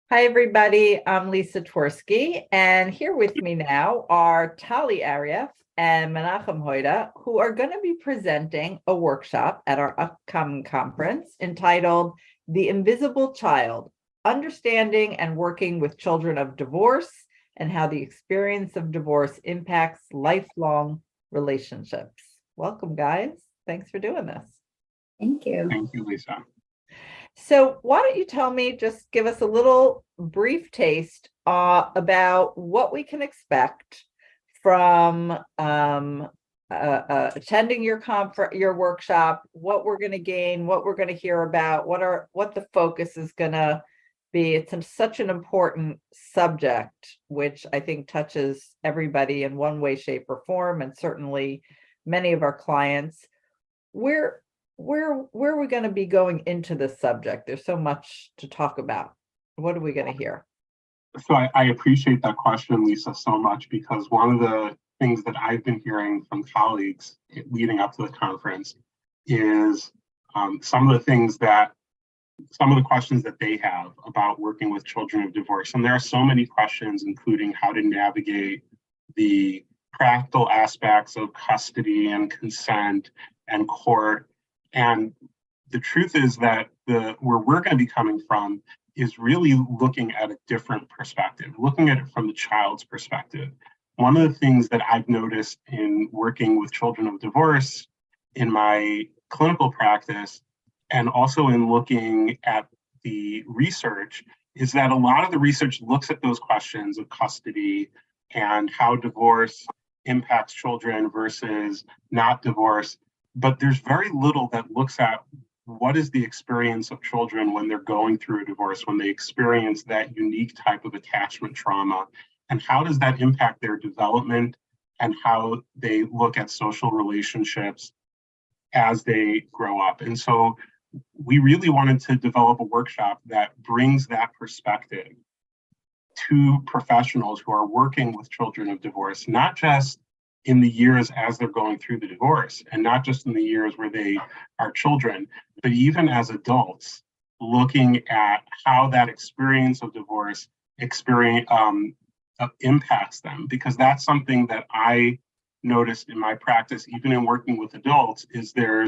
Hi, everybody. I'm Lisa Tversky, and here with me now are Tali Arieff and Menachem Hoida, who are going to be presenting a workshop at our upcoming conference entitled The Invisible Child: Understanding and Working with Children of Divorce and How the Experience of Divorce Impacts Lifelong Relationships. Welcome, guys. Thanks for doing this. Thank you. Thank you, Lisa. So why don't you tell me, just give us a little brief taste about what we can expect from attending your your workshop, what we're going to gain, what we're going to hear about, what the focus is going to be. It's such an important subject, which I think touches everybody in one way, shape, or form, and certainly many of our clients. Where are we going to be going into this subject? There's so much to talk about. What are we going to hear? So I appreciate that question, Lisa, so much, because one of the things that I've been hearing from colleagues leading up to the conference is some of the questions that they have about working with children of divorce. And there are so many questions, including how to navigate the practical aspects of custody and consent and court. And the truth is that where we're going to be coming from is really looking at a different perspective, looking at it from the child's perspective. One of the things that I've noticed in working with children of divorce in my clinical practice, and also in looking at the research, is that a lot of the research looks at those questions of custody and how divorce impacts children versus not divorce. But there's very little that looks at what is the experience of children when they're going through a divorce, when they experience that unique type of attachment trauma, and how does that impact their development and how they look at social relationships as they grow up. And so we really wanted to develop a workshop that brings that perspective to professionals who are working with children of divorce, not just in the years as they're going through the divorce, and not just in the years where they are children, but even as adults, looking at how that experience of divorce impacts them. Because that's something that I noticed in my practice, even in working with adults, is there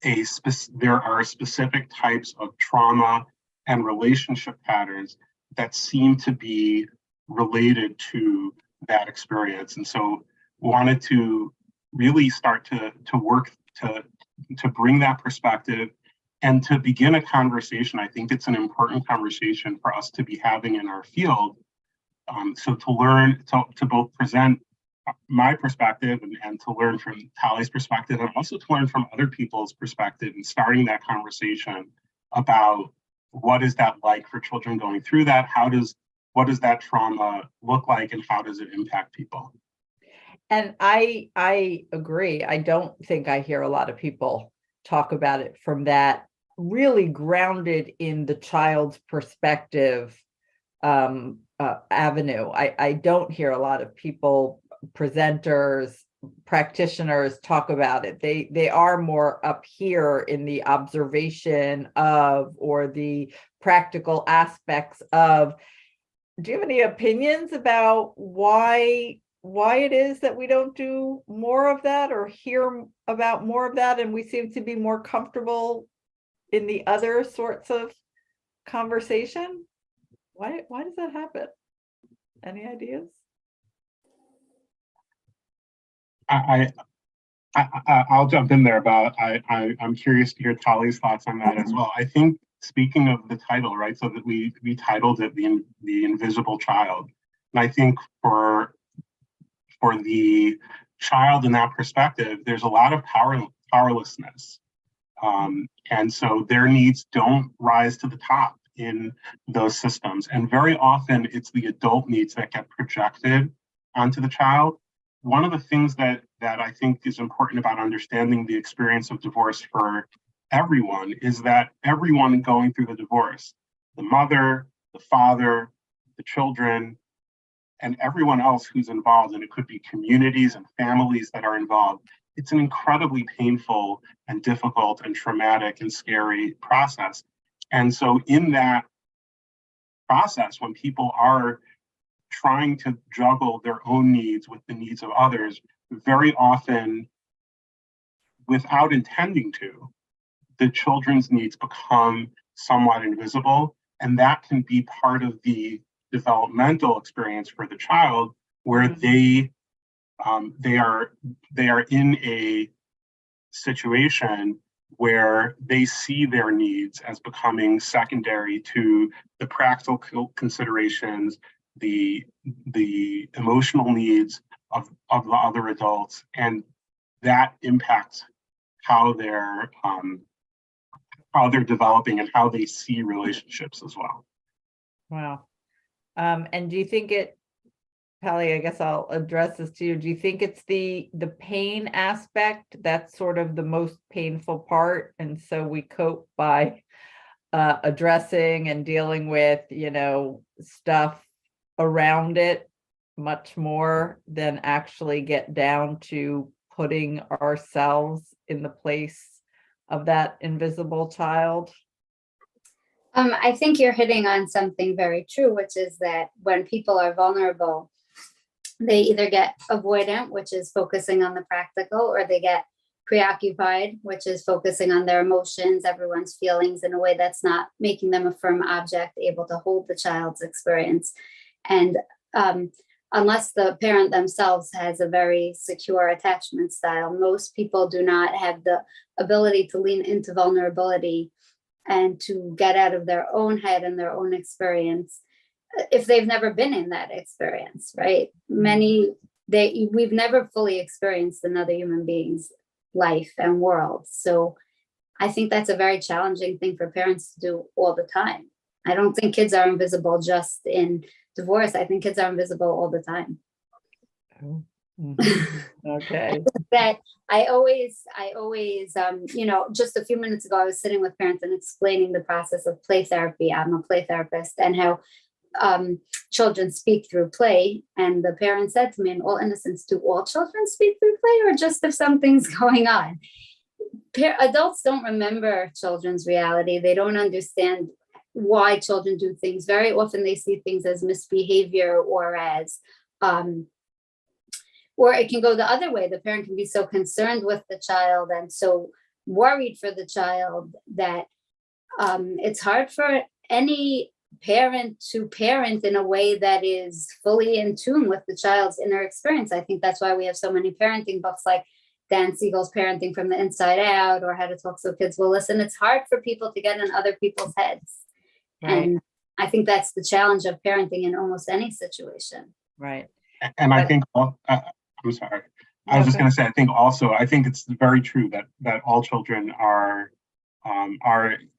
are specific types of trauma and relationship patterns that seem to be related to that experience. And so wanted to really start to work to bring that perspective and to begin a conversation. I think it's an important conversation for us to be having in our field. So to learn, to both present my perspective and to learn from Tali's perspective, and also to learn from other people's perspective, and starting that conversation about what is that like for children going through that? What does that trauma look like, and how does it impact people? And I agree. I don't think I hear a lot of people talk about it from that really grounded in the child's perspective avenue. I don't hear a lot of people, presenters, practitioners, talk about it. They are more up here in the observation of, or the practical aspects of. Do you have any opinions about why it is that we don't do more of that or hear about more of that, and we seem to be more comfortable in the other sorts of conversation? Why does that happen? Any ideas? I'll jump in there about I'm curious to hear Tali's thoughts on that as well. I think, speaking of the title, right? So that we titled it the Invisible Child, and I think for the child in that perspective, there's a lot of powerlessness, and so their needs don't rise to the top in those systems, and very often it's the adult needs that get projected onto the child. One of the things that I think is important about understanding the experience of divorce for everyone is that everyone going through the divorce, the mother, the father, the children, and everyone else who's involved, and it could be communities and families that are involved, it's an incredibly painful and difficult and traumatic and scary process. And so in that process when people are trying to juggle their own needs with the needs of others, very often, without intending to, the children's needs become somewhat invisible. And that can be part of the developmental experience for the child, where they are in a situation where they see their needs as becoming secondary to the practical considerations, the emotional needs of the other adults, and that impacts how they're developing and how they see relationships as well. Wow. And do you think Pally, I guess I'll address this to you. Do you think it's the pain aspect that's sort of the most painful part? And so we cope by addressing and dealing with, stuff around it much more than actually get down to putting ourselves in the place of that invisible child? I think you're hitting on something very true, which is that when people are vulnerable, they either get avoidant, which is focusing on the practical, or they get preoccupied, which is focusing on their emotions, everyone's feelings, in a way that's not making them a firm object able to hold the child's experience. And unless the parent themselves has a very secure attachment style, most people do not have the ability to lean into vulnerability and to get out of their own head and their own experience if they've never been in that experience, right? We've never fully experienced another human being's life and world. So I think that's a very challenging thing for parents to do all the time. I don't think kids are invisible just in divorce. I think kids are invisible all the time. Okay. That I always, just a few minutes ago, I was sitting with parents and explaining the process of play therapy. I'm a play therapist, and how children speak through play. And the parent said to me, in all innocence, do all children speak through play, or just if something's going on? Adults don't remember children's reality. They don't understand why children do things. Very often they see things as misbehavior, or as or it can go the other way. The parent can be so concerned with the child and so worried for the child that it's hard for any parent to parent in a way that is fully in tune with the child's inner experience. I think that's why we have so many parenting books like Dan Siegel's Parenting from the Inside Out, or How to Talk So Kids Will Listen. It's hard for people to get in other people's heads. Right. And I think that's the challenge of parenting in almost any situation. Right. And I think, I'm sorry, I was just going to say, I think it's very true that all children are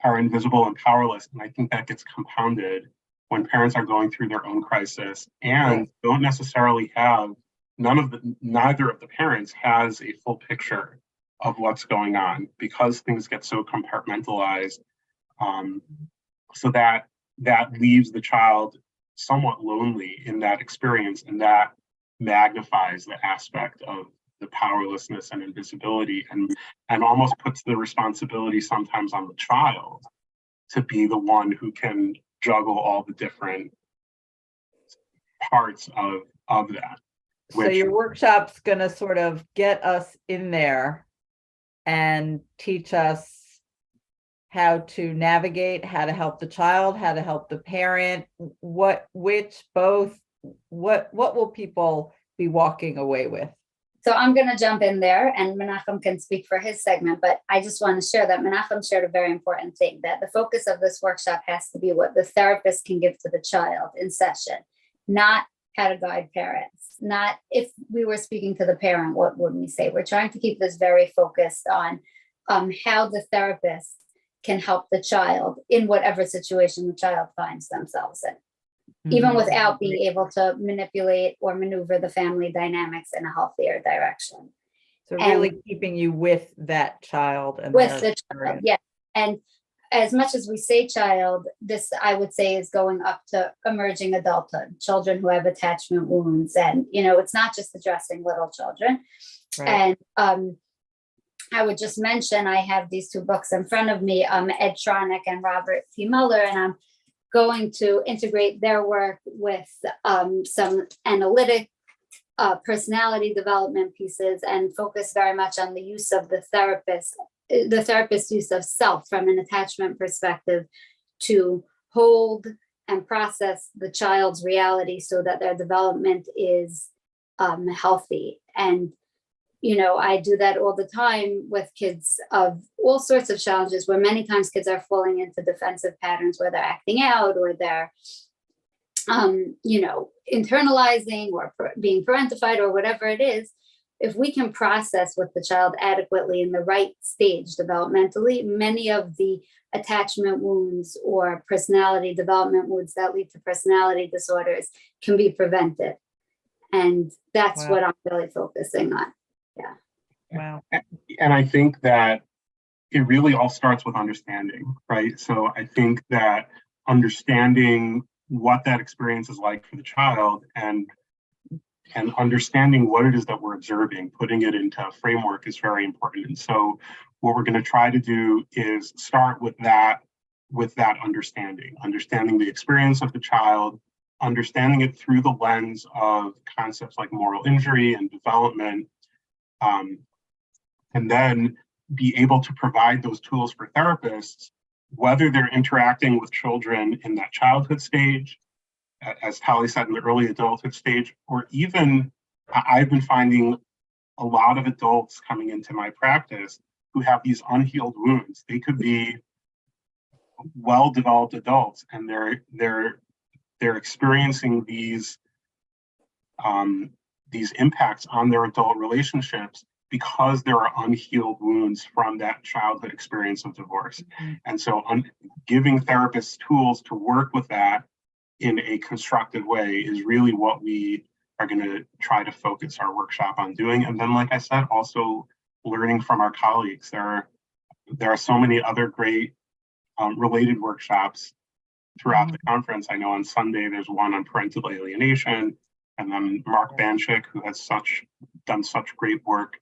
invisible and powerless. And I think that gets compounded when parents are going through their own crisis and don't necessarily have, neither of the parents has a full picture of what's going on, because things get so compartmentalized. So that leaves the child somewhat lonely in that experience, and that magnifies the aspect of the powerlessness and invisibility, and almost puts the responsibility sometimes on the child to be the one who can juggle all the different parts of that. So your workshop's going to sort of get us in there and teach us how to navigate, how to help the child, how to help the parent, what will people be walking away with? So I'm going to jump in there, and Menachem can speak for his segment, but I just want to share that Menachem shared a very important thing, that the focus of this workshop has to be what the therapist can give to the child in session, not how to guide parents, not if we were speaking to the parent, what would we say? We're trying to keep this very focused on how the therapist can help the child in whatever situation the child finds themselves in, even without being able to manipulate or maneuver the family dynamics in a healthier direction. So really keeping you with that child and with the child, yeah. And as much as we say child, this I would say is going up to emerging adulthood, children who have attachment wounds, and it's not just addressing little children. Right. And I would just mention I have these two books in front of me, Ed Tronick and Robert T. Muller, and I'm going to integrate their work with some analytic personality development pieces and focus very much on the use of the therapist's use of self from an attachment perspective to hold and process the child's reality so that their development is healthy. And, you know, I do that all the time with kids of all sorts of challenges where many times kids are falling into defensive patterns where they're acting out or they're you know, internalizing or being parentified or whatever it is. If we can process with the child adequately in the right stage developmentally, many of the attachment wounds or personality development wounds that lead to personality disorders can be prevented. And that's Wow. what I'm really focusing on. Wow. And I think that it really all starts with understanding, right? So I think that understanding what that experience is like for the child and understanding what it is that we're observing, putting it into a framework is very important. And so what we're going to try to do is start with that understanding the experience of the child, understanding it through the lens of concepts like moral injury and development, and then be able to provide those tools for therapists, whether they're interacting with children in that childhood stage, as Tali said, in the early adulthood stage, or even I've been finding a lot of adults coming into my practice who have these unhealed wounds. They could be well-developed adults, and they're experiencing these impacts on their adult relationships because there are unhealed wounds from that childhood experience of divorce. Mm-hmm. And so giving therapists tools to work with that in a constructive way is really what we are going to try to focus our workshop on doing. And then, like I said, also learning from our colleagues. There are so many other great related workshops throughout the conference. I know on Sunday there's one on parental alienation, and then Mark Banchik, who has done such great work,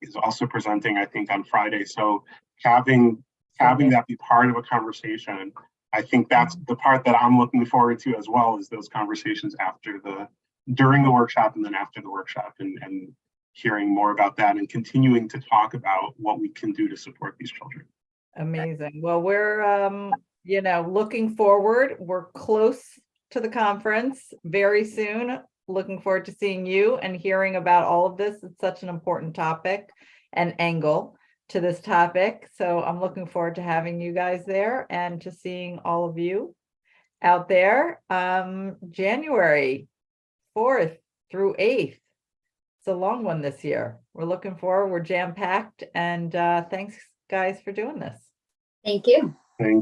is also presenting, I think, on Friday. So having that be part of a conversation, I think that's the part that I'm looking forward to as well, is those conversations during the workshop and then after the workshop, and hearing more about that and continuing to talk about what we can do to support these children. Amazing. Well, we're, looking forward. We're close to the conference very soon. Looking forward to seeing you and hearing about all of this. It's such an important topic and angle to this topic. So I'm looking forward to having you guys there and to seeing all of you out there. January 4th through 8th. It's a long one this year. We're looking forward. We're jam-packed, and thanks guys for doing this. Thank you. Thank you.